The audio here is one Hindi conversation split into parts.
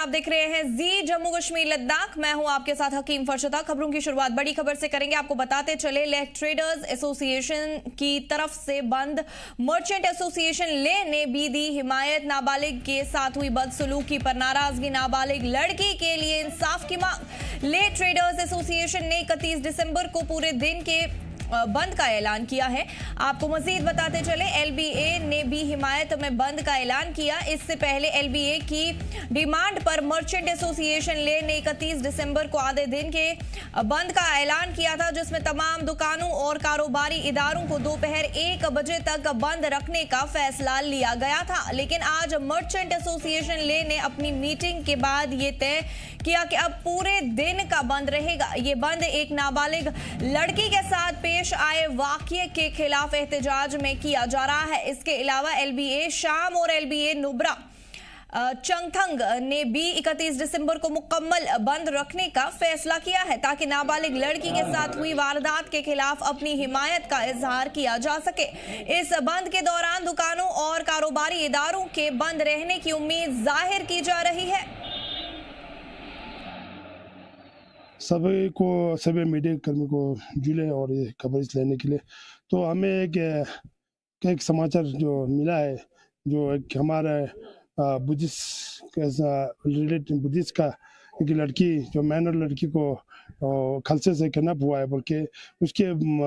आप देख रहे हैं जी जम्मू कश्मीर लद्दाख। मैं हूं आपके साथ हकीम फरशदा। खबरों की शुरुआत बड़ी खबर से करेंगे। आपको बताते चले, लेह ट्रेडर्स एसोसिएशन की तरफ से बंद मर्चेंट एसोसिएशन लेह ने भी दी हिमायत। नाबालिग के साथ हुई बदसलूकी पर नाराजगी, नाबालिग लड़की के लिए इंसाफ की मांग। लेह ट्रेडर्स एसोसिएशन ने 31 दिसंबर को पूरे दिन के बंद का ऐलान किया है। आपको मजीद बताते चले, एलबीए ने भी हिमायत में बंद का ऐलान किया। इससे पहले एलबीए की डिमांड पर मर्चेंट एसोसिएशन ले ने 31 दिसंबर को आधे दिन के बंद का ऐलान किया था, जिसमें तमाम दुकानों और कारोबारी इदारों को दोपहर 1 बजे तक बंद रखने का फैसला लिया गया था। लेकिन आज मर्चेंट एसोसिएशन ले ने अपनी मीटिंग के बाद ये तय किया कि अब पूरे दिन का बंद रहेगा। ये बंद एक नाबालिग लड़की के साथ पेश आए वाकये के खिलाफ एहतजाज में किया जा रहा है। इसके अलावा एलबीए शाम और एलबीए नुब्रा चंगथंग ने भी 31 दिसंबर को मुकम्मल बंद रखने का फैसला किया है, ताकि नाबालिग लड़की के साथ हुई वारदात के खिलाफ अपनी हिमायत का इजहार किया जा सके। इस बंद के दौरान दुकानों और कारोबारी इदारों के बंद रहने की उम्मीद जाहिर की जा रही है। सभी मीडिया कर्मी को जुड़े और ये कवरेज लेने के लिए। तो हमें एक समाचार जो मिला है, जो एक हमारा बुद्धिस्ट बुद्धिस्ट का एक लड़की, जो मैनर लड़की को खलसे से किडनैप हुआ है बोल के, उसके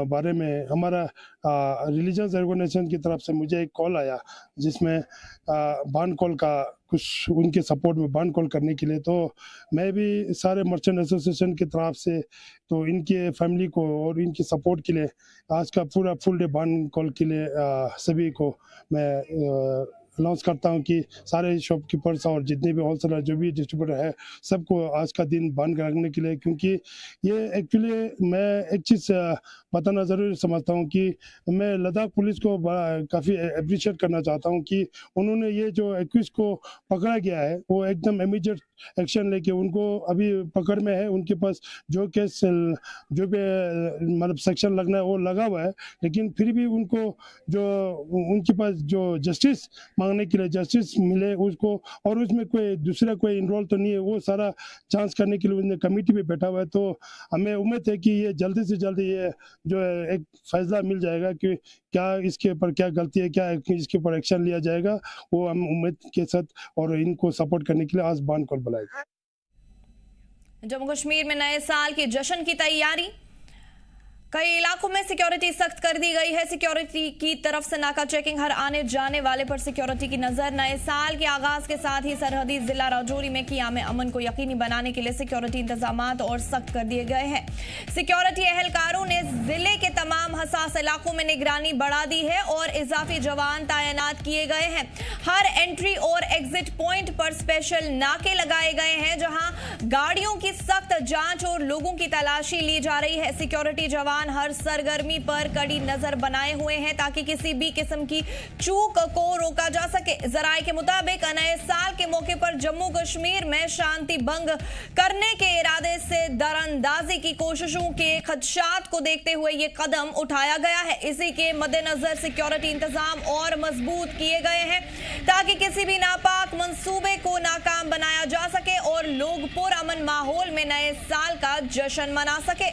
बारे में हमारा रिलीजियस ऑर्गेनाइजेशन की तरफ से मुझे एक कॉल आया, जिसमें बान कॉल का कुछ उनके सपोर्ट में बान कॉल करने के लिए। तो मैं भी सारे मर्चेंट एसोसिएशन की तरफ से तो इनके फैमिली को और इनकी सपोर्ट के लिए आज का पूरा फुल डे बान कॉल के लिए सभी को मैं अनाउंस करता हूं कि सारे शॉपकीपर्स और जितने भी होलसेलर जो भी डिस्ट्रीब्यूटर है, सबको आज का दिन बंद रखने के लिए। क्योंकि ये एक्चुअली मैं एक चीज़ बताना ज़रूरी समझता हूं कि मैं लद्दाख पुलिस को काफ़ी अप्रिशिएट करना चाहता हूं कि उन्होंने ये जो 21 को पकड़ा गया है, वो एकदम इमीडिएट एक्शन लेके उनको अभी पकड़ में है। उनके पास जो केस जो भी मतलब सेक्शन लगना है वो लगा हुआ है, लेकिन फिर भी उनको जो उनके पास जो जस्टिस मांगने के लिए जस्टिस मिले उसको, और उसमें कोई दूसरा कोई इन्वॉल्व तो नहीं है, वो सारा जांच करने के लिए उन्हें कमेटी में बैठा हुआ है। तो हमें उम्मीद है कि ये जल्दी से जल्दी ये जो है एक फैसला मिल जाएगा कि क्या इसके ऊपर क्या गलती है, क्या इसके ऊपर एक्शन लिया जाएगा। वो हम उम्मीद के साथ और इनको सपोर्ट करने के लिए आज बान कॉल बुलाएगा। जम्मू कश्मीर में नए साल के जश्न की तैयारी, कई इलाकों में सिक्योरिटी सख्त कर दी गई है। सिक्योरिटी की तरफ से नाका चेकिंग, हर आने जाने वाले पर सिक्योरिटी की नजर। नए साल के आगाज के साथ ही सरहदी जिला राजौरी में क़ियाम अमन को यकीनी बनाने के लिए सिक्योरिटी इंतजामात और सख्त कर दिए गए हैं। सिक्योरिटी एहलकारों ने जिले के तमाम हसास इलाकों में निगरानी बढ़ा दी है और इजाफी जवान तैनात किए गए हैं। हर एंट्री और एग्जिट पॉइंट पर स्पेशल नाके लगाए गए हैं, जहां गाड़ियों की सख्त जांच और लोगों की तलाशी ली जा रही है। सिक्योरिटी जवान हर सरगर्मी पर कड़ी नजर बनाए हुए हैं, ताकि किसी भी किस्म की चूक को रोका जा सके। जराये के मुताबिक नए साल के मौके पर जम्मू कश्मीर में शांति भंग करने के इरादे से दरअंदाजी की कोशिशों के खदशात को देखते हुए ये कदम उठाया गया है। इसी के मद्देनजर सिक्योरिटी इंतजाम और मजबूत किए गए हैं, ताकि किसी भी नापाक मंसूबे को नाकाम बनाया जा सके और लोग पुरअमन माहौल में नए साल का जश्न मना सके।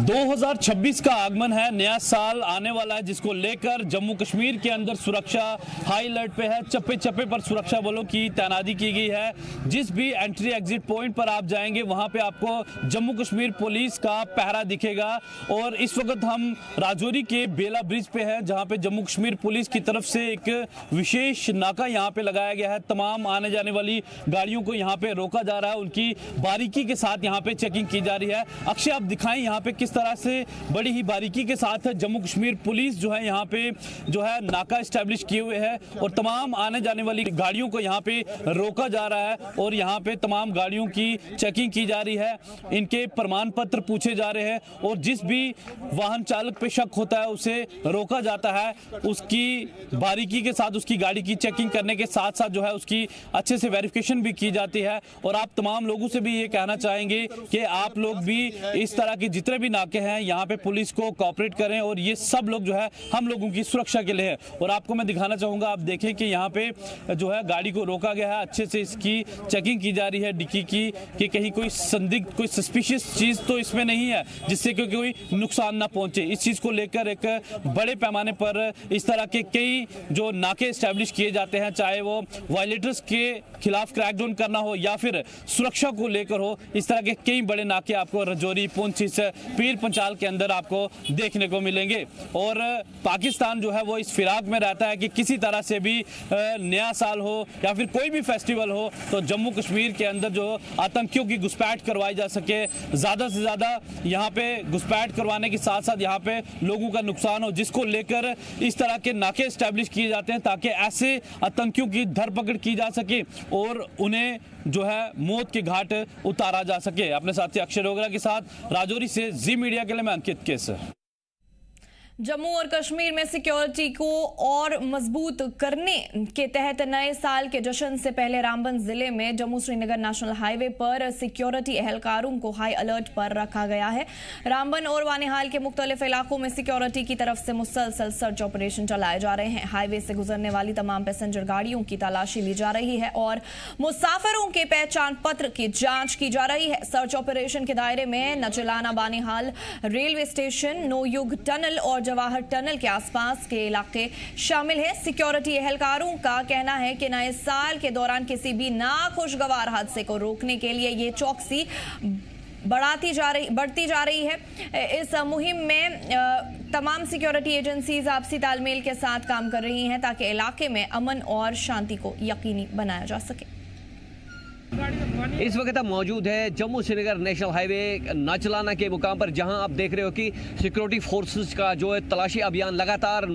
2026 का आगमन है, नया साल आने वाला है, जिसको लेकर जम्मू कश्मीर के अंदर सुरक्षा हाई अलर्ट पे है। चप्पे चप्पे पर सुरक्षा बलों की तैनाती की गई है। जिस भी एंट्री एग्जिट पॉइंट पर आप जाएंगे, वहां पे आपको जम्मू कश्मीर पुलिस का पहरा दिखेगा। और इस वक्त हम राजौरी के बेला ब्रिज पे हैं, जहां पे जम्मू कश्मीर पुलिस की तरफ से एक विशेष नाका यहाँ पे लगाया गया है। तमाम आने जाने वाली गाड़ियों को यहाँ पे रोका जा रहा है, उनकी बारीकी के साथ यहाँ पे चेकिंग की जा रही है। अक्षय, आप दिखाएं यहाँ पे किस तरह से बड़ी ही बारीकी के साथ जम्मू कश्मीर पुलिस जो है यहाँ पे जो है नाका एस्टैब्लिश किए हुए है, और तमाम आने जाने वाली गाड़ियों को यहाँ पे रोका जा रहा है और यहाँ पे तमाम गाड़ियों की चेकिंग की जा रही है। इनके प्रमाण पत्र पूछे जा रहे हैं और जिस भी वाहन चालक पे शक होता है उसे रोका जाता है। उसकी बारीकी के साथ उसकी गाड़ी की चेकिंग करने के साथ साथ जो है उसकी अच्छे से वेरिफिकेशन भी की जाती है। और आप तमाम लोगों से भी ये कहना चाहेंगे कि आप लोग भी इस तरह के जितने भी इलाके हैं, यहाँ पे पुलिस को कोऑपरेट करें और ये सब लोग जो है हम लोगों की सुरक्षा के लिए है। और आपको मैं दिखाना चाहूँगा, आप देखें कि यहाँ पे जो है गाड़ी को रोका गया है, अच्छे से इसकी चेकिंग की जा रही है डिक्की की, कि कहीं कोई संदिग्ध, कोई सस्पिशियस चीज़ तो इसमें नहीं है जिससे कि कोई नुकसान ना पहुंचे। इस चीज़ को लेकर एक बड़े पैमाने पर इस तरह के कई जो नाके इस्टेब्लिश किए जाते हैं, चाहे वो वायलेटर्स के खिलाफ क्रैकडाउन करना हो या फिर सुरक्षा को लेकर हो, इस तरह के कई बड़े नाके आपको रजौरी, पुंछ, पीर पंचाल के अंदर आपको देखने को मिलेंगे। और पाकिस्तान जो है वो इस फिराक में रहता है कि किसी तरह से भी नया साल हो या फिर कोई भी फेस्टिवल हो तो जम्मू कश्मीर के अंदर जो आतंकियों की घुसपैठ करवाई जा सके, ज़्यादा से ज़्यादा यहाँ पे घुसपैठ करवाने के साथ साथ यहाँ पे लोगों का नुकसान हो, जिसको लेकर इस तरह के नाके इस्टेब्लिश किए जाते हैं ताकि ऐसे आतंकियों की धरपकड़ की जा सके और उन्हें जो है मौत के घाट उतारा जा सके। अपने साथी अक्षय डोगरा के साथ राजौरी से जी मीडिया के लिए मैं अंकित केसर। जम्मू और कश्मीर में सिक्योरिटी को और मजबूत करने के तहत नए साल के जश्न से पहले रामबन जिले में जम्मू श्रीनगर नेशनल हाईवे पर सिक्योरिटी एहलकारों को हाई अलर्ट पर रखा गया है। रामबन और वानिहाल के मुख्तलिफ इलाकों में सिक्योरिटी की तरफ से मुसलसल सर्च ऑपरेशन चलाए जा रहे हैं। हाईवे से गुजरने वाली तमाम पैसेंजर गाड़ियों की तलाशी ली जा रही है और मुसाफिरों के पहचान पत्र की जांच की जा रही है। सर्च ऑपरेशन के दायरे में नचलाना, बानिहाल रेलवे स्टेशन, नोयुग टनल और जवाहर टनल के आसपास के इलाके शामिल है। सिक्योरिटी एहलकारों का कहना है कि नए साल के दौरान किसी भी नाखुशगवार हादसे को रोकने के लिए ये चौकसी बढ़ती जा रही है। इस मुहिम में तमाम सिक्योरिटी एजेंसीज आपसी तालमेल के साथ काम कर रही हैं ताकि इलाके में अमन और शांति को यकीनी बनाया जा सके। इस वक्त आप मौजूद है जम्मू श्रीनगर नेशनल हाईवे नाचलाना के मुकाम पर, जहां आप देख रहे हो कि सिक्योरिटी फोर्सेस का जो है तलाशी अभियान लगातार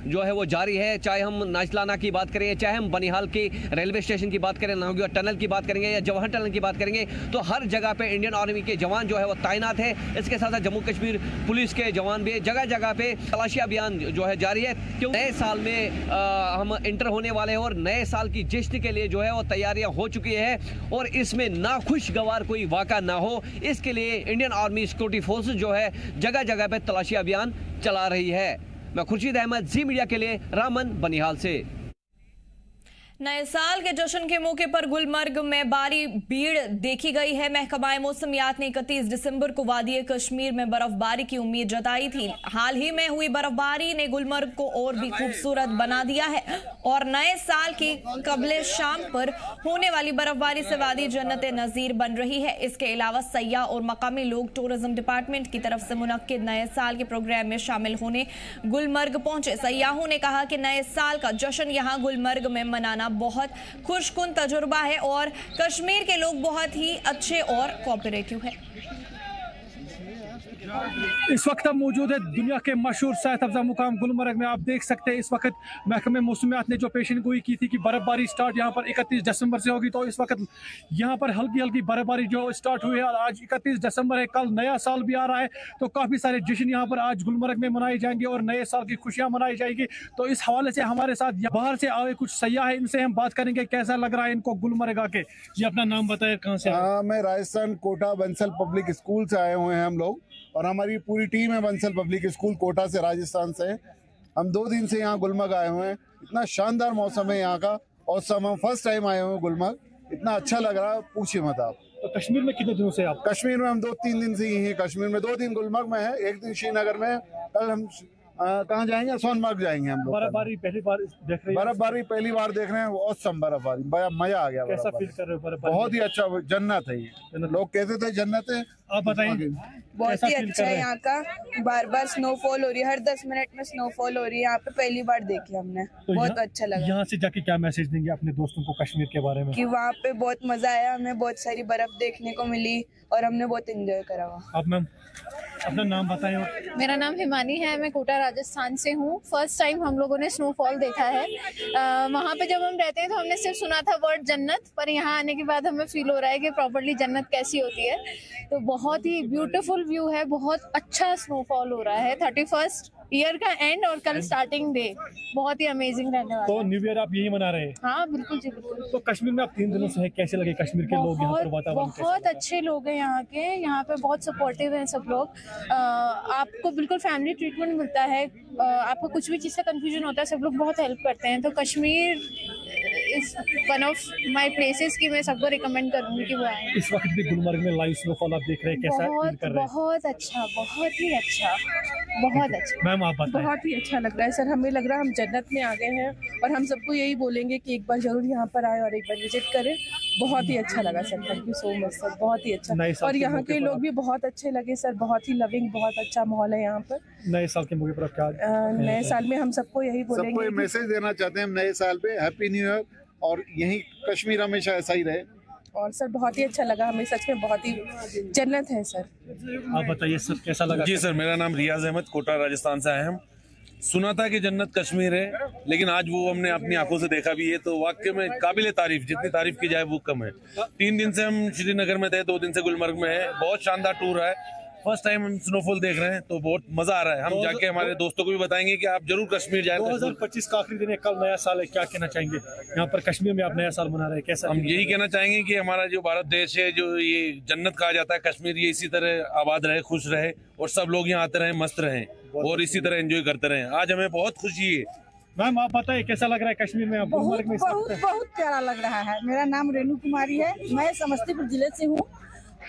जो है वो जारी है। चाहे हम नाचलाना की बात करें, चाहे हम बनिहाल की रेलवे स्टेशन की बात करें, नाहौगी टनल की बात करेंगे या जवाहर टनल की बात करेंगे, तो हर जगह पे इंडियन आर्मी के जवान जो है वो तैनात है। इसके साथ साथ जम्मू कश्मीर पुलिस के जवान भी जगह जगह पे तलाशी अभियान जो है जारी है, क्यों नए साल में हम इंटर होने वाले हैं और नए साल की जश्न के लिए जो है वो तैयारियां हो चुकी है और इसमें नाखुशगवार कोई वाक़ा ना हो, इसके लिए इंडियन आर्मी सिक्योरिटी फोर्सेस जो है जगह जगह पे तलाशी अभियान चला रही है। मैं खुर्शीद अहमद, जी मीडिया के लिए, रामन, बनिहाल से। नए साल के जश्न के मौके पर गुलमर्ग में भारी भीड़ देखी गई है। महकमा मौसमियात ने 31 दिसंबर को वादी कश्मीर में बर्फबारी की उम्मीद जताई थी। हाल ही में हुई बर्फबारी ने गुलमर्ग को और भी खूबसूरत बना दिया है और नए साल की कबले शाम पर होने वाली बर्फबारी से वादी जन्नत नज़ीर बन रही है। इसके अलावा सयाह और मकामी लोग टूरिज्म डिपार्टमेंट की तरफ से मुनक्किद नए साल के प्रोग्राम में शामिल होने गुलमर्ग पहुंचे। सयाहों ने कहा कि नए साल का जश्न यहाँ गुलमर्ग में मनाना बहुत खुशकुन तजुर्बा है और कश्मीर के लोग बहुत ही अच्छे और कोऑपरेटिव हैं। इस वक्त हम मौजूद है दुनिया के मशहूर सेहत अफजा मुकाम गुलमर्ग में। आप देख सकते हैं इस वक्त महकमे मौसमियात ने जो पेशन गोई की थी कि बर्फबारी स्टार्ट यहाँ पर 31 दिसंबर से होगी, तो इस वक्त यहाँ पर हल्की हल्की बर्फबारी जो स्टार्ट हुई है। आज 31 दिसंबर है, कल नया साल भी आ रहा है, तो काफ़ी सारे जश्न यहाँ पर आज गुलमर्ग में मनाए जाएंगे और नए साल की खुशियाँ मनाई जाएगी। तो इस हवाले से हमारे साथ बाहर से आए कुछ सयाह है, इनसे हम बात करेंगे कैसा लग रहा है इनको गुलमर्ग आके। जी अपना नाम बताए, कहाँ से? मैं राजस्थान कोटा बंसल पब्लिक स्कूल से आए हुए हैं हम लोग, और हमारी पूरी टीम है बंसल पब्लिक स्कूल कोटा से, राजस्थान से। हम 2 दिन से यहाँ गुलमर्ग आए हुए हैं। इतना शानदार मौसम है यहाँ का और सब हम फर्स्ट टाइम आए हुए हैं गुलमर्ग। इतना अच्छा लग रहा है, पूछिए मत आप। तो कश्मीर में कितने दिनों से आप? कश्मीर में हम 2-3 दिन से यही हैं। कश्मीर में 2 दिन गुलमर्ग में है, 1 दिन श्रीनगर में। कल हम कहाँ जाएंगे? सोनमर्ग जाएंगे हम लोग। बर्फबारी पहली बार देख रहे हैं? बर्फबारी पहली बार देख रहे हैं। औसम बर्फबारी, मजा आ गया। कैसा फील कर रहे हो बर्फबारी? बहुत ही अच्छा, जन्नत है ये। लोग कहते थे जन्नत है, आप बताइए। बहुत ही अच्छा है यहाँ का। बार बार स्नोफॉल हो रही है, हर 10 मिनट में स्नोफॉल हो रही है यहाँ पे। पहली बार देखी हमने, तो बहुत अच्छा लगा। यहाँ से जाके क्या मैसेज देंगे अपने दोस्तों को कश्मीर के बारे में? कि वहाँ पे बहुत मजा आया, हमें बहुत सारी बर्फ देखने को मिली और हमने बहुत एंजॉय करा हुआ। आप मैम अपना नाम बताएं। मेरा नाम हिमानी है, मैं कोटा राजस्थान से हूँ। फर्स्ट टाइम हम लोगों ने स्नोफॉल देखा है। वहाँ पे जब हम रहते हैं तो हमने सिर्फ सुना था वर्ड जन्नत, पर यहाँ आने के बाद हमें फील हो रहा है कि प्रॉपर्ली जन्नत कैसी होती है। तो बहुत ही ब्यूटीफुल व्यू है, बहुत अच्छा स्नोफॉल हो रहा है। 31st ईयर का एंड और कल स्टार्टिंग डे, बहुत ही अमेजिंग रहने वाला तो है। न्यू ईयर आप यही मना रहे हैं? हाँ बिल्कुल जी, बिल्कुल। तो कश्मीर में आप 3 दिनों से हैं, कैसे लगे कश्मीर के लोग, यहाँ पर वातावरण कैसा बहुत लगा? अच्छे लोग हैं यहाँ के। यहाँ पे बहुत सपोर्टिव हैं सब लोग। आपको बिल्कुल फैमिली ट्रीटमेंट मिलता है। आपको कुछ भी चीज़ का कंफ्यूजन होता है, सब लोग बहुत हेल्प करते हैं। तो Kashmir is one of my places कि मैं सबको रिकमेंड करूँगी कि वो आए। इस वक्त भी गुलमर्ग में लाइव स्नोफॉल आप देख रहे हैं, कैसा फील कर रहे हैं? बहुत अच्छा, बहुत ही अच्छा, बहुत अच्छा। मैम आप बताएं। बहुत ही अच्छा लग रहा है सर, हमें लग रहा है हम जन्नत में आ गए हैं और हम सबको यही बोलेंगे कि एक बार जरूर यहाँ पर आए और एक बार विजिट करें। बहुत ही अच्छा लगा sir, thank you so much sir, बहुत ही अच्छा। नए साल और के यहाँ मौके के पर लोग भी बहुत अच्छे लगे सर, बहुत ही लविंग, बहुत अच्छा माहौल है यहाँ पर। नए साल के मौके पर आप क्या नए साल में हम सबको यही सबको बोलेंगे ये कि मैसेज देना चाहते हैं हम नए साल पे, हैप्पी न्यू ईयर, और यही कश्मीर हमेशा ऐसा ही रहे। और सर बहुत ही अच्छा लगा हमें, सच में बहुत ही जन्नत है सर। आप बताइए सर, कैसा लगा? जी सर, मेरा नाम रियाज अहमद, कोटा राजस्थान से आए हम। सुना था कि जन्नत कश्मीर है, लेकिन आज वो हमने अपनी आंखों से देखा भी है, तो वाकई में काबिल तारीफ, जितनी तारीफ की जाए वो कम है। 3 दिन से हम श्रीनगर में थे, 2 दिन से गुलमर्ग में है। बहुत शानदार टूर है। फर्स्ट टाइम हम स्नोफॉल देख रहे हैं, तो बहुत मजा आ रहा है। हम जाके हमारे दोस्तों को भी बताएंगे कि आप जरूर कश्मीर जाए। 2025 का आखिरी दिन है, कल नया साल है, क्या कहना चाहेंगे? यहाँ पर कश्मीर में आप नया साल मना रहे हैं, कैसा? हम यही कहना चाहेंगे कि हमारा जो भारत देश है, जो ये जन्नत कहा जाता है कश्मीर, ये इसी तरह आबाद रहे, खुश रहे, और सब लोग यहाँ आते रहे, मस्त रहें और इसी तरह एंजॉय करते रहें। आज हमें बहुत खुशी है। मैम आप बताइए, कैसा लग रहा है कश्मीर में? बहुत बहुत बहुत प्यारा लग रहा है। मेरा नाम रेणु कुमारी है, मैं समस्तीपुर जिले से हूँ।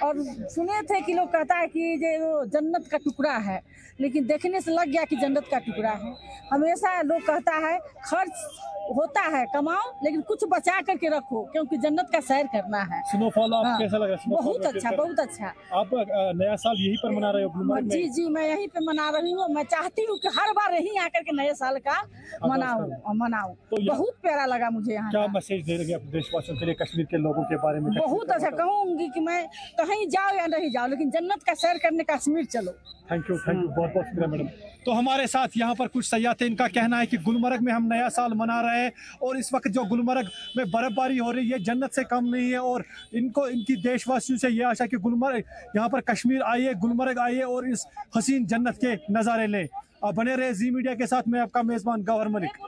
और सुने थे कि लोग कहता है कि ये जन्नत का टुकड़ा है, लेकिन देखने से लग गया कि जन्नत का टुकड़ा है। हमेशा लोग कहता है खर्च होता है, कमाओ, लेकिन कुछ बचा करके रखो, क्योंकि जन्नत का सैर करना है। स्नोफॉल आप हाँ, कैसा लगा? बहुत अच्छा, बहुत अच्छा। आप नया साल यहीं पर मना रहे हो गुलमर्ग में? जी जी, मैं यहीं पे मना रही हूँ। मैं चाहती हूँ कि हर बार यहीं आकर के नए साल का मनाऊं। तो बहुत प्यारा लगा मुझे यहाँ। क्या मैसेज दे रहे हैं अपने देशवासियों के लिए कश्मीर के लोगों के बारे में? बहुत अच्छा, कहूँगी कि मैं कहीं जाओ या नहीं जाओ, लेकिन जन्नत का सैर करने कश्मीर चलो। थैंक यू, बहुत बहुत शुक्रिया मैडम। तो हमारे साथ यहाँ पर कुछ सयाह थे, इनका कहना है कि गुलमर्ग में हम नया साल मना रहे हैं, और इस वक्त जो गुलमर्ग में बर्फबारी हो रही है जन्नत से कम नहीं है। और इनको इनकी देशवासियों से ये आशा कि गुलमर्ग यहाँ पर कश्मीर आइए, गुलमर्ग आइए और इस हसीन जन्नत के नज़ारे लें। आप बने रहे जी मीडिया के साथ, मैं आपका मेज़बान गौहर मलिक।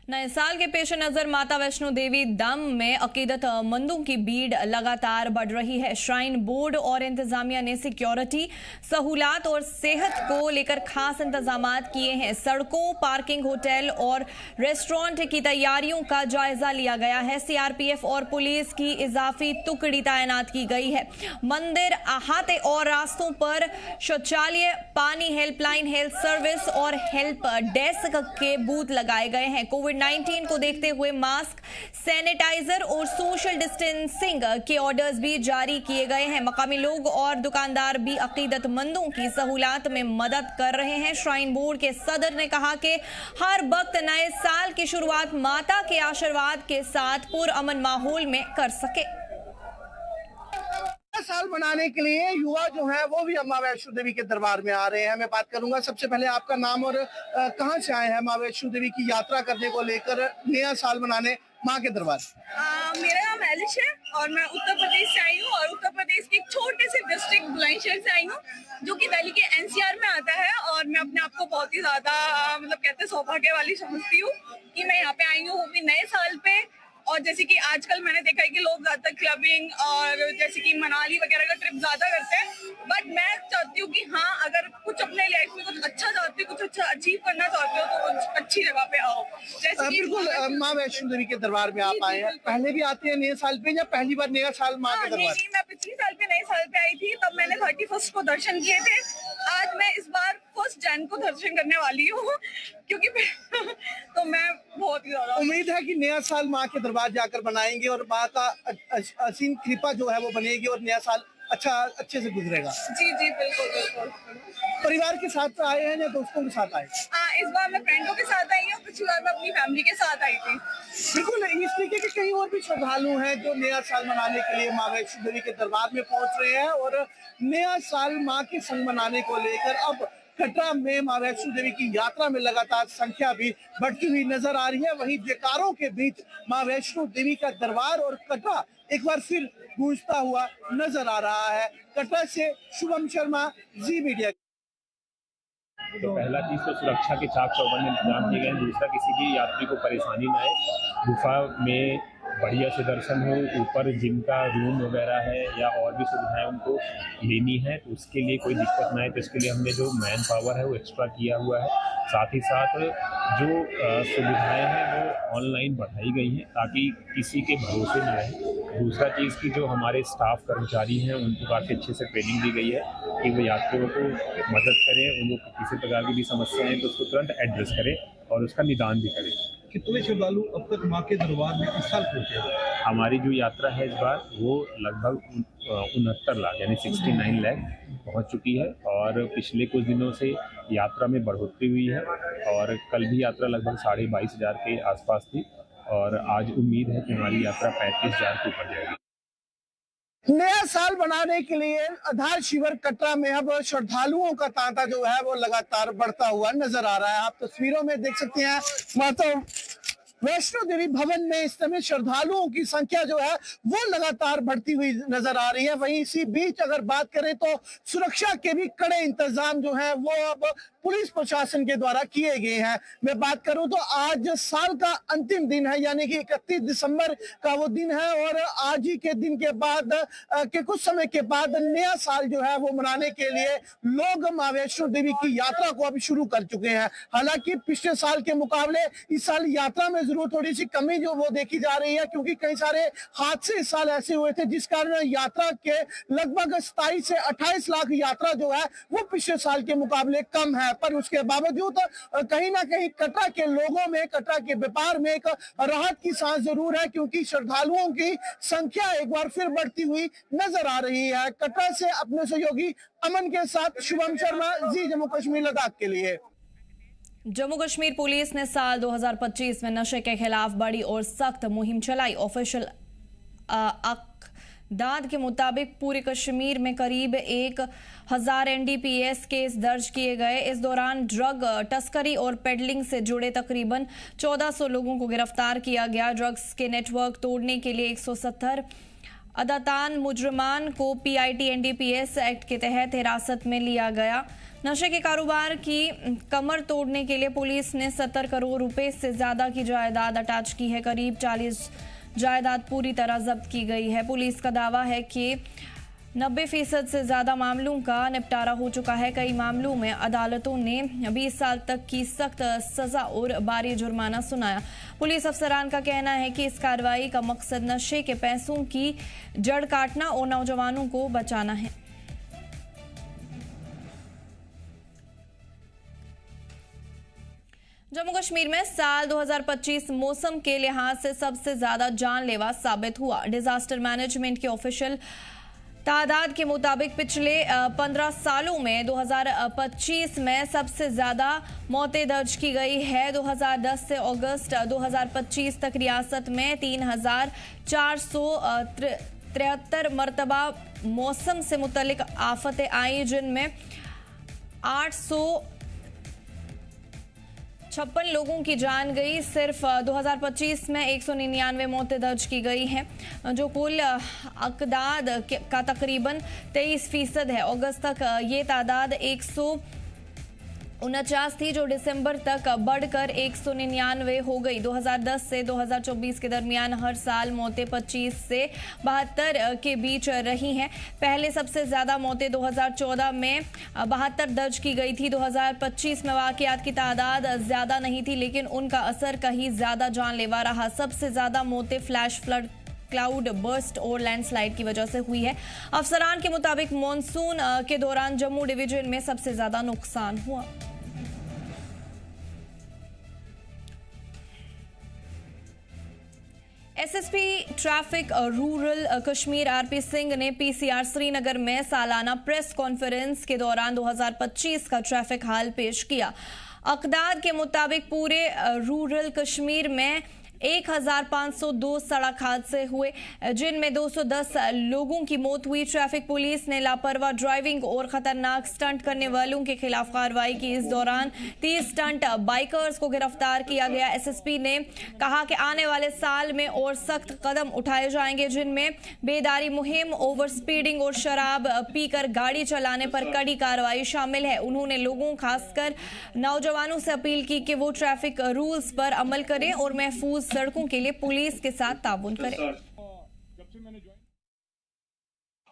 नए साल के पेश नजर माता वैष्णो देवी धाम में अकीदतमंदों की भीड़ लगातार बढ़ रही है। श्राइन बोर्ड और इंतजामिया ने सिक्योरिटी, सहूलात और सेहत को लेकर खास इंतजाम किए हैं। सड़कों, पार्किंग, होटल और रेस्टोरेंट की तैयारियों का जायजा लिया गया है। सीआरपीएफ और पुलिस की इजाफी टुकड़ी तैनात की गई है। मंदिर, अहाते और रास्तों पर शौचालय, पानी, हेल्पलाइन, हेल्थ सर्विस और हेल्प डेस्क के बूथ लगाए गए हैं। कोविड-19 को देखते हुए मास्क, सैनिटाइजर और सोशल डिस्टेंसिंग के ऑर्डर्स भी जारी किए गए हैं। मकामी लोग और दुकानदार भी अकीदतमंदों की सहूलात में मदद कर रहे हैं। श्राइन बोर्ड के सदर ने कहा कि हर वक्त नए साल की शुरुआत माता के आशीर्वाद के साथ पुरअमन माहौल में कर सके। साल मनाने के लिए युवा जो है वो भी मां वैष्णो देवी के दरबार में आ रहे हैं। मैं बात करूंगा, सबसे पहले आपका नाम और कहां से आए हैं मां वैष्णो देवी की यात्रा करने को लेकर, नया साल मनाने मां के दरबार? मेरा नाम एलिश है और मैं उत्तर प्रदेश से आई हूँ, और उत्तर प्रदेश के एक छोटे से डिस्ट्रिक्ट बुलंदशहर से आई हूँ, जो कि दिल्ली के एनसीआर में आता है। और मैं अपने आप को बहुत ही ज्यादा मतलब कहते हैं सौभाग्य वाली समझती हूँ कि मैं यहाँ पे आई हूँ, वो भी नए साल पे। और जैसे कि आजकल मैंने देखा है कि लोग ज्यादातर क्लबिंग और जैसे कि मनाली वगैरह का ट्रिप ज्यादा करते हैं, बट मैं चाहती हूँ कि हाँ, अगर कुछ अपने लाइफ में कुछ अच्छा चाहते हो, कुछ अच्छा अचीव करना चाहते हो, तो कुछ अच्छी जगह पे आओ। जैसे बिल्कुल, मां वैष्णो देवी के दरबार में आप आए हैं, पहले भी आते हैं नए साल पे या पहली बार नया साल मां के दरबार? नहीं, मैं पिछले साल पे नए साल पे आई थी, तब मैंने 31st को दर्शन किए थे। आज मैं इस बार 1 जनवरी को दर्शन करने वाली हूँ, क्योंकि तो मैं बहुत ही ज्यादा उम्मीद है कि नया साल माँ के दरबार जाकर बनाएंगे और माँ का असीम कृपा जो है वो बनेगी और नया साल अच्छे से गुजरेगा। जी जी, बिल्कुल बिल्कुल। परिवार के साथ आए हैं या दोस्तों के साथ आए? इस बार मैं फ्रेंडों के साथ आई हूँ, पिछली बार मैं अपनी फैमिली के साथ आई थी। बिल्कुल, इस तरीके के कई और भी श्रद्धालु हैं जो नया साल मनाने के लिए माँ वैष्णो देवी के दरबार में पहुंच रहे हैं और नया साल माँ के संग मनाने को लेकर अब कटरा में मां वैष्णो देवी की यात्रा में लगातार संख्या भी बढ़ती हुई नजर आ रही है। वहीं जयकारों के बीच मां वैष्णो देवी का दरबार और कटरा एक बार फिर गूंजता हुआ नजर आ रहा है। कटरा से शुभम शर्मा, जी मीडिया। तो पहला चीज तो सुरक्षा के चाक चौबंद इंतजाम किए गए हैं। दूसरा, किसी भी यात्री को परेशानी न आए, गुफा में बढ़िया से दर्शन हो। ऊपर जिनका रूम वगैरह है या और भी सुविधाएं उनको लेनी है तो उसके लिए कोई दिक्कत ना आए, तो इसके लिए हमने जो मैन पावर है वो एक्स्ट्रा किया हुआ है। साथ ही साथ जो सुविधाएं हैं वो ऑनलाइन बढ़ाई गई हैं ताकि किसी के भरोसे न रहे। दूसरा चीज़ की जो हमारे स्टाफ कर्मचारी हैं उनको काफ़ी अच्छे से ट्रेनिंग दी गई है कि वो यात्रियों को मदद करें, उनको किसी प्रकार की भी समस्या है तो उसको तुरंत एड्रेस करें और उसका निदान भी करें। कितने श्रद्धालु अब तक मां के दरबार में इस साल पहुंचे हैं? हमारी जो यात्रा है इस बार वो लगभग 69 लाख यानी 69 लाख पहुंच चुकी है और पिछले कुछ दिनों से यात्रा में बढ़ोतरी हुई है और कल भी यात्रा लगभग 22,500 के आसपास थी और आज उम्मीद है कि हमारी यात्रा 35,000 के ऊपर जाएगी। नया साल बनाने के लिए आधार शिविर कटरा में अब श्रद्धालुओं का तांता जो है वो लगातार बढ़ता हुआ नजर आ रहा है। आप तस्वीरों में देख सकते हैं माता वैष्णो देवी भवन में इस समय श्रद्धालुओं की संख्या जो है वो लगातार बढ़ती हुई नजर आ रही है। वहीं इसी बीच अगर बात करें तो सुरक्षा के भी कड़े इंतजाम जो है वो अब पुलिस प्रशासन के द्वारा किए गए हैं। मैं बात करूं तो आज साल का अंतिम दिन है यानी कि 31 दिसंबर का वो दिन है और आज ही के दिन के बाद के कुछ समय के बाद नया साल जो है वो मनाने के लिए लोग मां वैष्णो देवी की यात्रा को अभी शुरू कर चुके हैं। हालांकि पिछले साल के मुकाबले इस साल यात्रा में जरूर थोड़ी सी कमी जो वो देखी जा रही है क्योंकि कई सारे हादसे इस साल ऐसे हुए थे जिस कारण यात्रा के लगभग 27 से 28 लाख यात्रा जो है वो पिछले साल के मुकाबले कम है। पर उसके बावजूद कहीं ना कहीं कटरा के लोगों में, कटरा के व्यापार में एक राहत की सांस जरूर है क्योंकि श्रद्धालुओं की संख्या एक बार फिर बढ़ती हुई नजर आ रही है। कटरा से अपने सहयोगी अमन के साथ शुभम शर्मा, जी जम्मू कश्मीर लद्दाख के लिए। जम्मू कश्मीर पुलिस ने साल 2025 में नशे के खिलाफ बड़ी और सख्त मुहिम चलाई। ऑफिशियल दाद के मुताबिक पूरे कश्मीर में करीब 1,000 NDPS केस दर्ज किए गए। इस दौरान ड्रग तस्करी और पेडलिंग से जुड़े तकरीबन 1400 लोगों को गिरफ्तार किया गया। ड्रग्स के नेटवर्क तोड़ने के लिए 170 अदातान मुजरमान को PIT NDPS एक्ट के तहत हिरासत में लिया गया। नशे के कारोबार की कमर तोड़ने के लिए पुलिस ने 70 करोड़ रुपए से ज्यादा की जायदाद अटैच की है। करीब 40 जायदाद पूरी तरह जब्त की गई है। पुलिस का दावा है कि 90% से ज्यादा मामलों का निपटारा हो चुका है। कई मामलों में अदालतों ने 20 साल तक की सख्त सजा और भारी जुर्माना सुनाया। पुलिस अफसरान का कहना है कि इस कार्रवाई का मकसद नशे के पैसों की जड़ काटना और नौजवानों को बचाना है। जम्मू कश्मीर में साल 2025 मौसम के लिहाज से सबसे ज्यादा जानलेवा साबित हुआ। डिजास्टर मैनेजमेंट के ऑफिशियल तादाद के मुताबिक पिछले 15 सालों में 2025 में सबसे ज्यादा मौतें दर्ज की गई है। 2010 से अगस्त 2025 तक रियासत में 3,473 मरतबा मौसम से मुतल्लिक आफतें आई जिनमें 856 लोगों की जान गई। सिर्फ 2025 में 199 मौतें दर्ज की गई हैं जो कुल अकदाद का तकरीबन 23% है। अगस्त तक ये तादाद 149 थी जो दिसंबर तक बढ़कर 199 हो गई। 2010 से 2024 के दरमियान हर साल मौतें 25 से 72 के बीच रही हैं। पहले सबसे ज्यादा मौतें 2014 में 72 दर्ज की गई थी। 2025 में वाकयात की तादाद ज्यादा नहीं थी लेकिन उनका असर कहीं ज्यादा जानलेवा रहा। सबसे ज्यादा मौतें फ्लैश फ्लड, क्लाउड बर्स्ट और लैंडस्लाइड की वजह से हुई है। अफसरान के मुताबिक मॉनसून के दौरान जम्मू डिवीजन में सबसे ज्यादा नुकसान हुआ। SSP traffic rural Kashmir RP Singh ने PCR श्रीनगर में सालाना प्रेस कॉन्फ्रेंस के दौरान 2025 का ट्रैफिक हाल पेश किया। अकदाद के मुताबिक पूरे रूरल कश्मीर में 1502 सड़क हादसे हुए, जिनमें 210 लोगों की मौत हुई। ट्रैफिक पुलिस ने लापरवाह ड्राइविंग और खतरनाक स्टंट करने वालों के खिलाफ कार्रवाई की। इस दौरान 30 स्टंट बाइकर्स को गिरफ्तार किया गया। एसएसपी ने कहा कि आने वाले साल में और सख्त कदम उठाए जाएंगे, जिनमें बेदारी मुहिम, ओवर स्पीडिंग और शराब पीकर गाड़ी चलाने पर कड़ी कार्रवाई शामिल है। उन्होंने लोगों, खासकर नौजवानों से अपील की कि वो ट्रैफिक रूल्स पर अमल करें और महफूज सड़कों के लिए पुलिस के साथ ताउन करें।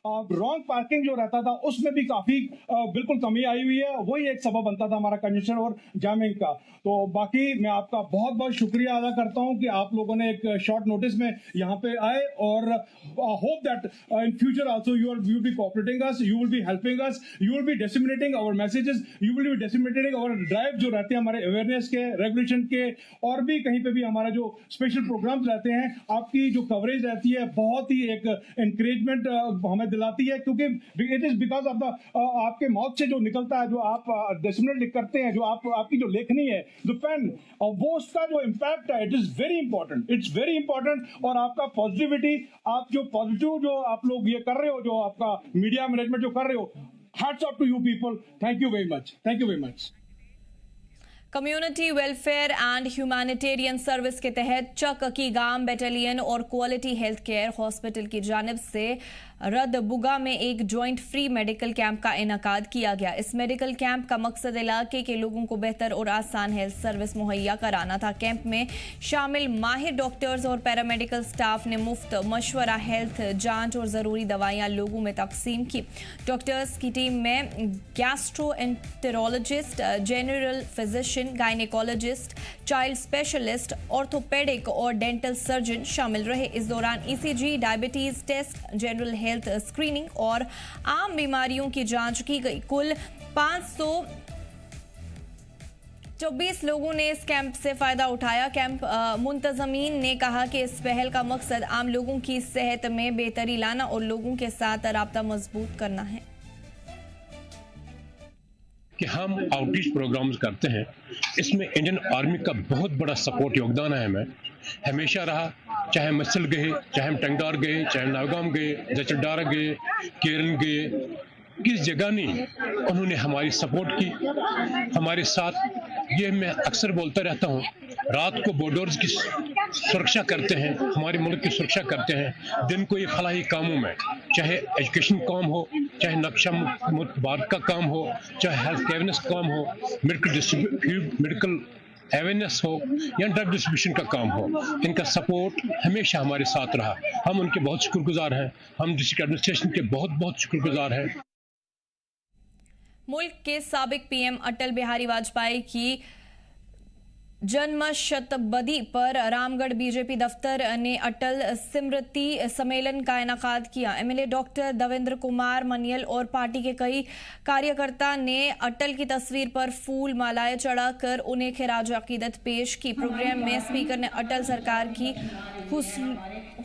रॉन्ग पार्किंग जो रहता था उसमें भी काफी बिल्कुल कमी आई हुई है। वही एक सबब बनता था हमारा कंजेशन और जामिंग का। तो बाकी मैं आपका बहुत बहुत शुक्रिया अदा करता हूं कि आप लोगों ने एक शॉर्ट नोटिस में यहाँ पे आए, और hope that in future also you will be cooperating us, you will be helping us, you will be disseminating our messages, you will be disseminating our drive जो रहते हैं हमारे अवेयरनेस के, रेगुलेशन के, और भी कहीं पे भी हमारा जो स्पेशल प्रोग्राम्स रहते हैं। आपकी जो कवरेज रहती है बहुत ही एक एनकरेजमेंट हमें दिलाती है, क्योंकि it is because of the आपके माउथ से जो निकलता है, जो आप डिसमिनेट करते हैं, जो आपकी जो लेखनी है, द पेन, और वो उसका जो इम्पैक्ट है, it is very important, it's very important. और आपका पॉजिटिविटी, आप जो पॉजिटिव जो आप लोग ये कर रहे हो, जो आपका मीडिया मैनेजमेंट जो कर रहे हो, hats off to you people. Thank you very much, thank you very much. Community welfare and humanitarian service के तहत चक की गांव बैटालियन और क्वालिटी हेल्थ केयर हॉस्पिटल की जानिब से रदबुगा में एक जॉइंट फ्री मेडिकल कैंप का इनेकाद किया गया। इस मेडिकल कैंप का मकसद इलाके के लोगों को बेहतर और आसान हेल्थ सर्विस मुहैया कराना था। कैंप में शामिल माहिर डॉक्टर्स और पैरामेडिकल स्टाफ ने मुफ्त मशवरा, हेल्थ जांच और ज़रूरी दवाइयां लोगों में तकसीम की। डॉक्टर्स की टीम में gastroenterologist, general physician, gynecologist, child specialist, orthopedic और डेंटल सर्जन शामिल रहे। इस दौरान ECG, diabetes test, general health screening और आम बीमारियों की जांच की गई। कुल 524 लोगों ने इस कैंप से फायदा उठाया। कैंप मुंतजमीन ने कहा कि इस पहल का मकसद आम लोगों की सेहत में बेहतरी लाना और लोगों के साथ राब्ता मजबूत करना है। कि हम आउटरीच प्रोग्राम्स करते हैं, इसमें इंडियन आर्मी का बहुत बड़ा सपोर्ट योगदान है। हमें हमेशा रहा, चाहे मसल गए, चाहे हम टंगदार गए, चाहे नागाम गए, जचलडारा गए, केरन गए, किस जगह नहीं उन्होंने हमारी सपोर्ट की, हमारे साथ। ये मैं अक्सर बोलता रहता हूँ, रात को बॉर्डर्स की सुरक्षा करते हैं, हमारे मुल्क की सुरक्षा करते हैं, दिन को ये फलाही कामों में, चाहे एजुकेशन काम हो, चाहे नक्शा मुबारक का काम हो, चाहे हेल्थ अवेयरनेस काम हो, मेडिकल अवेयरनेस हो या ड्रग डिस्ट्रीब्यूशन का काम हो, इनका सपोर्ट हमेशा हमारे साथ रहा। हम उनके बहुत शुक्रगुजार हैं, हम डिस्ट्रिक्ट एडमिनिस्ट्रेशन के बहुत बहुत शुक्रगुजार हैं। मुल्क के साबिक पीएम अटल बिहारी वाजपेयी की जन्म शतबदी पर रामगढ़ बीजेपी दफ्तर ने अटल स्मृति सम्मेलन का इनेकाद किया। एमएलए डॉक्टर देवेंद्र कुमार मनियल और पार्टी के कई कार्यकर्ता ने अटल की तस्वीर पर फूल मालाएं चढ़ाकर उन्हें खिराज अकीदत पेश की। प्रोग्राम में स्पीकर ने अटल सरकार की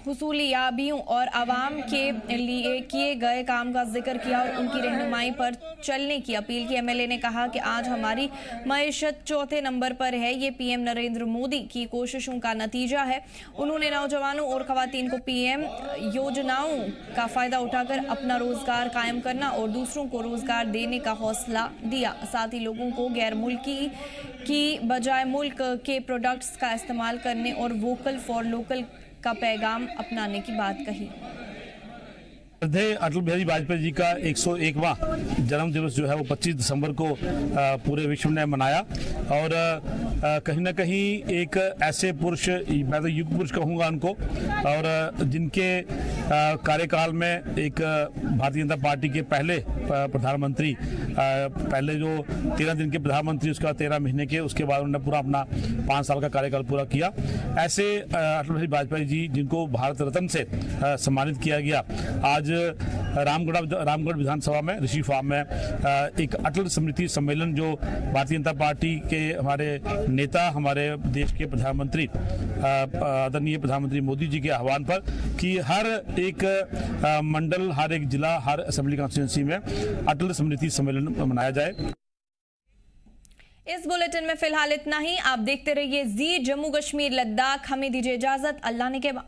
हुसूलियाबियों और आवाम के लिए किए गए काम का जिक्र किया और उनकी रहनुमाई पर चलने की अपील की। एमएलए ने कहा कि आज हमारी मईशत चौथे नंबर पर है, ये पीएम नरेंद्र मोदी की कोशिशों का नतीजा है। उन्होंने नौजवानों और खवातीन को पीएम योजनाओं का फायदा उठाकर अपना रोजगार कायम करना और दूसरों को रोजगार देने का हौसला दिया। साथ ही लोगों को गैर मुल्की की बजाय मुल्क के प्रोडक्ट्स का इस्तेमाल करने और वोकल फॉर लोकल का पैगाम अपनाने की बात कही। अटल बिहारी वाजपेयी जी का 101वां जन्म दिवस जो है वो 25 दिसंबर को पूरे विश्व ने मनाया, और कहीं ना कहीं एक ऐसे पुरुष, मैं तो युग पुरुष कहूँगा उनको, और जिनके कार्यकाल में एक भारतीय जनता पार्टी के पहले प्रधानमंत्री, पहले जो 13 दिन के प्रधानमंत्री, उसके बाद 13 महीने के, उसके बाद उन्होंने पूरा अपना 5 साल का कार्यकाल पूरा किया। ऐसे अटल बिहारी वाजपेयी जी जिनको भारत रत्न से सम्मानित किया गया, आज रामगढ़ विधानसभा में ऋषि फार्म में एक अटल स्मृति सम्मेलन जो भारतीय जनता पार्टी के हमारे नेता, हमारे देश के प्रधानमंत्री, आदरणीय प्रधानमंत्री मोदी जी के आह्वान पर कि हर एक मंडल, हर एक जिला, हर असेंबली कॉन्स्टिट्यूंसी में अटल स्मृति सम्मेलन मनाया जाए। इस बुलेटिन में फिलहाल इतना ही। आप देखते रहिए जी जम्मू कश्मीर लद्दाख। हमें दीजिए इजाजत। अल्लाह ने के बाद।